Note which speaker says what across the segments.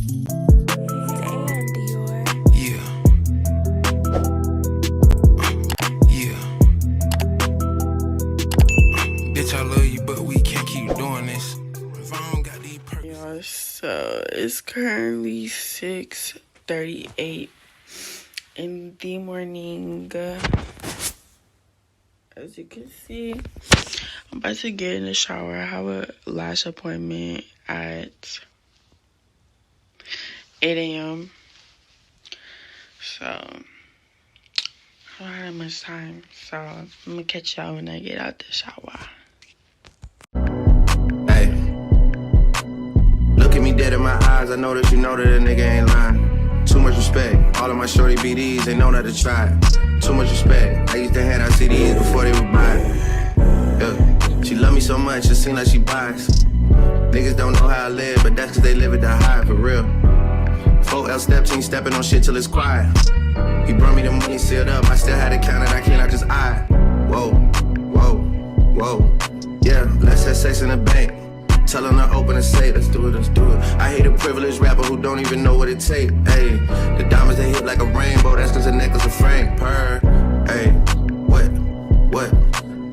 Speaker 1: Damn, Dior.
Speaker 2: Yeah. Yeah. Bitch, I love you, but we can't keep doing this. If I don't got these perks.
Speaker 3: Y'all, so it's currently 6:38 in the morning. As you can see, I'm about to get in the shower. I have a lash appointment at 8 a.m. So I don't have that much time. So I'm gonna catch y'all when I get out the shower.
Speaker 4: Hey, look at me dead in my eyes. I know that you know that a nigga ain't lying. Too much respect. All of my shorty BDs, they know not to try. Too much respect. I used to hand out CDs before they would buy. Yeah. She love me so much, it seems like she buys. Niggas don't know how I live, but that's cause they live it that high, for real. 4L step team stepping on shit till it's quiet. He brought me the money sealed up, I still had to count it, I cannot just eye. Whoa, whoa, whoa. Yeah, let's have sex in the bank. Tell him to open a safe, let's do it, let's do it. I hate a privileged rapper who don't even know what it take. Ayy, the diamonds they hit like a rainbow, that's cause the necklace of Frank. Purr, ayy, what?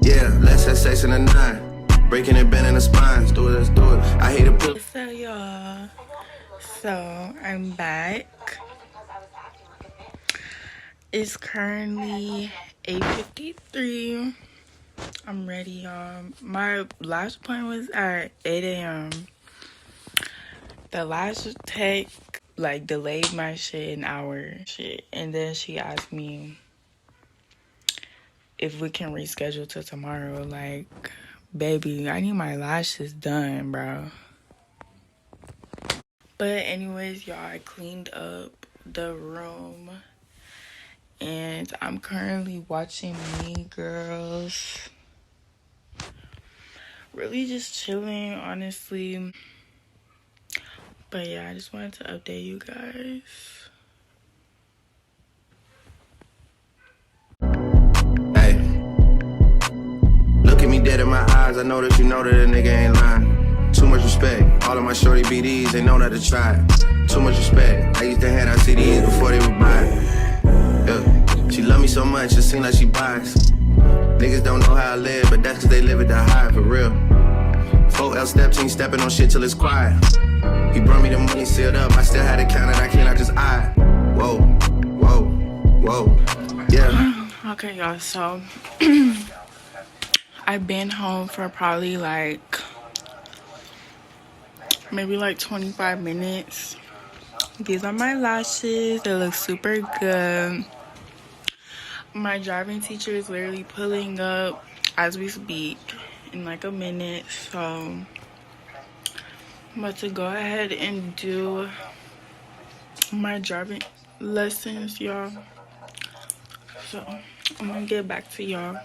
Speaker 4: Yeah, let's have sex in the night. Breaking and bending the spine, let's do it, let's do it. I hate a privileged.
Speaker 3: So y'all, so I'm back. It's currently 8:53. I'm ready, y'all. My last appointment was at 8 a.m. The last tech like delayed my shit an hour. And then she asked me if we can reschedule to tomorrow. Like, baby, I need my lashes done, bro. But anyways, y'all, I cleaned up the room. And I'm currently watching Mean Girls. Really just chilling, honestly. But yeah, I just wanted to update you guys.
Speaker 4: Hey, look at me dead in my eyes. I know that you know that a nigga ain't lying. Too much respect. All of my shorty BDs, they know not to try. Too much respect. I used to hand out CDs before they would buy. Yeah. She love me so much, it seems like she buys. Niggas don't know how I live, but that's cause they live it that high, for real. 4L step team stepping on shit till it's quiet. He brought me the money sealed up, I still had to count it, I cannot just eye. Whoa, whoa, whoa, yeah.
Speaker 3: Okay, y'all, so I've been home for probably maybe 25 minutes. These are my lashes. They look super good. My driving teacher is literally pulling up as we speak in like a minute. So I'm about to go ahead and do my driving lessons, y'all. So I'm gonna get back to y'all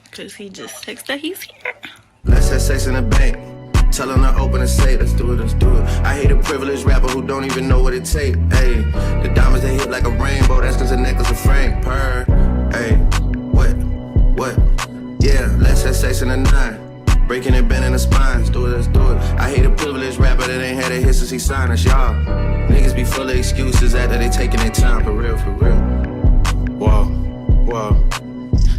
Speaker 3: because he just texted that he's here.
Speaker 4: Let's have sex in the bank. Tell him to open a safe, let's do it, let's do it. I hate a privileged rapper who don't even know what it take. Ayy, the diamonds they hit like a rainbow, that's cause the necklace of Frank. Purr, ayy, what? Yeah, let's have sex in the night. Breaking and bending the spine, let's do it, let's do it. I hate a privileged rapper that ain't had a hit since he signed us, y'all. Niggas be full of excuses after they taking their time, for real, for real.
Speaker 5: Whoa.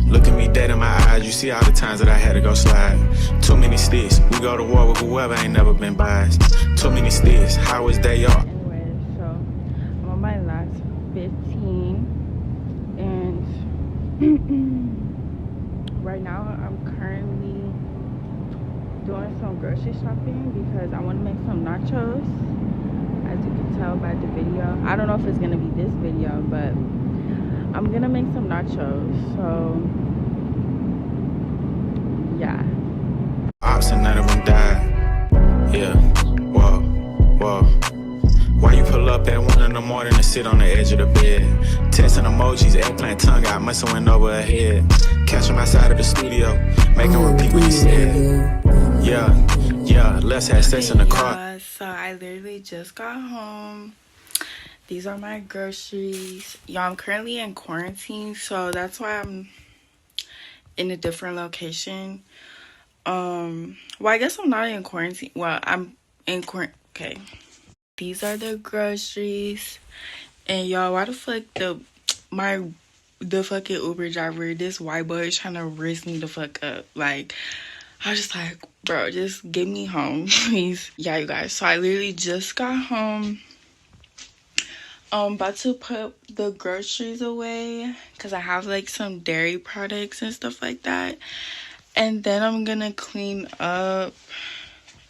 Speaker 5: Look at me dead in my eyes, you see all the times that I had to go slide. Too many sticks, we go to war with whoever ain't never been biased. Too many sticks, how is they y'all?
Speaker 3: Anyway, so I'm on my last 15 and right now I'm currently doing some grocery shopping because I want to make some nachos. As you can tell by the video, I don't know if it's gonna be this video, but I'm gonna make some nachos. So yeah.
Speaker 5: Ops and none of them died. Yeah, whoa. Why you pull up at 1 in the morning and sit on the edge of the bed? Testing emojis, eggplant tongue out, must've went over her head. Catch him outside of the studio, make him repeat what he said. Yeah, let's have sex in the car.
Speaker 3: So I literally just got home. These are my groceries. Y'all, I'm currently in quarantine, so that's why I'm in a different location. Well, I guess I'm not in quarantine. Well, I'm in quarantine. Okay. these are the groceries. And y'all, why the fuck the fucking Uber driver, this white boy, is trying to risk me the fuck up? Like, I was just like, bro, just get me home, please. Yeah, you guys, so I literally just got home. I'm about to put the groceries away because I have like some dairy products and stuff like that. And then I'm gonna clean up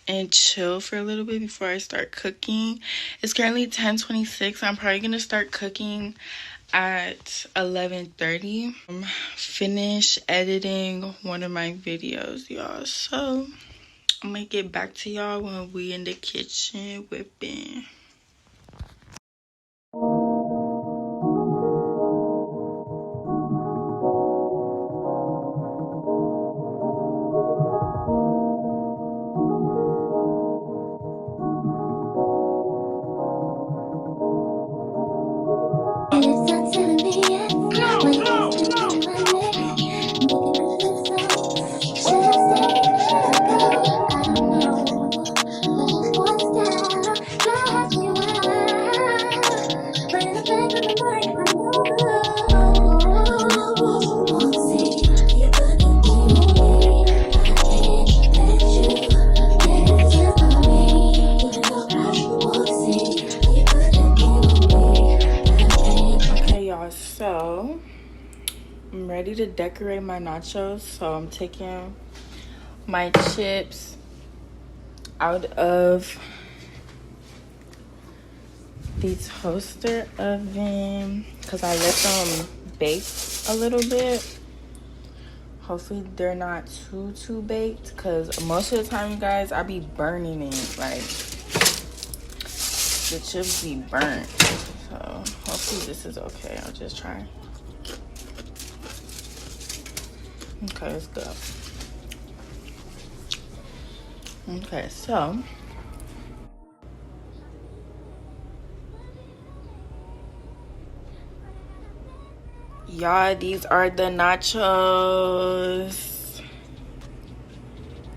Speaker 3: and chill for a little bit before I start cooking. It's currently 10:26. I'm probably gonna start cooking at 11:30. Finish editing one of my videos, y'all. So I'm gonna get back to y'all when we in the kitchen whipping. So I'm ready to decorate my nachos. So I'm taking my chips out of the toaster oven because I let them bake a little bit. Hopefully they're not too baked, because most of the time, you guys, I be burning it. Like, the chips be burnt. So hopefully this is okay. I'll just try. Okay, let's go. Okay, so y'all, these are the nachos.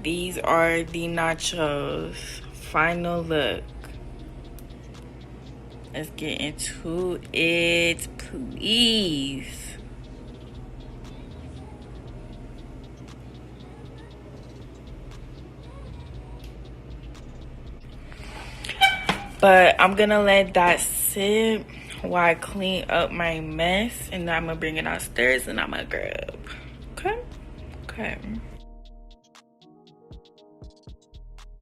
Speaker 3: These are the nachos. Final look. Let's get into it, please. But I'm gonna let that sit while I clean up my mess, and then I'm gonna bring it downstairs and I'm gonna grab. Okay? Okay.